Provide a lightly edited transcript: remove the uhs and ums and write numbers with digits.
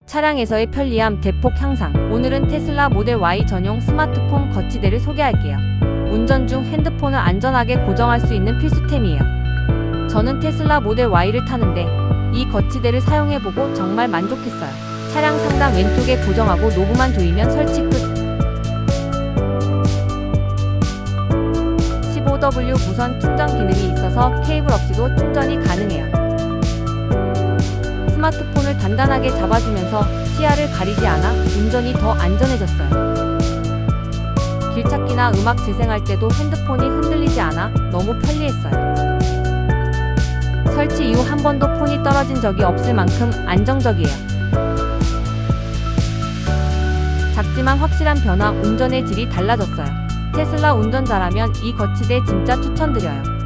차량에서의 편리함 대폭 향상. 오늘은 테슬라 모델 Y 전용 스마트폰 거치대를 소개할게요. 운전 중 핸드폰을 안전하게 고정할 수 있는 필수템이에요. 저는 테슬라 모델 Y를 타는데 이 거치대를 사용해보고 정말 만족했어요. 차량 상단 왼쪽에 고정하고 노브만 조이면 설치 끝. 15W 무선 충전 기능이 있어서 케이블 없이도 충전이 가능해요. 스마트폰을 단단하게 잡아주면서 시야를 가리지 않아 운전이 더 안전해졌어요. 길찾기나 음악 재생할 때도 핸드폰이 흔들리지 않아 너무 편리했어요. 설치 이후 한 번도 폰이 떨어진 적이 없을 만큼 안정적이에요. 작지만 확실한 변화, 운전의 질이 달라졌어요. 테슬라 운전 잘하면 이 거치대 진짜 추천드려요.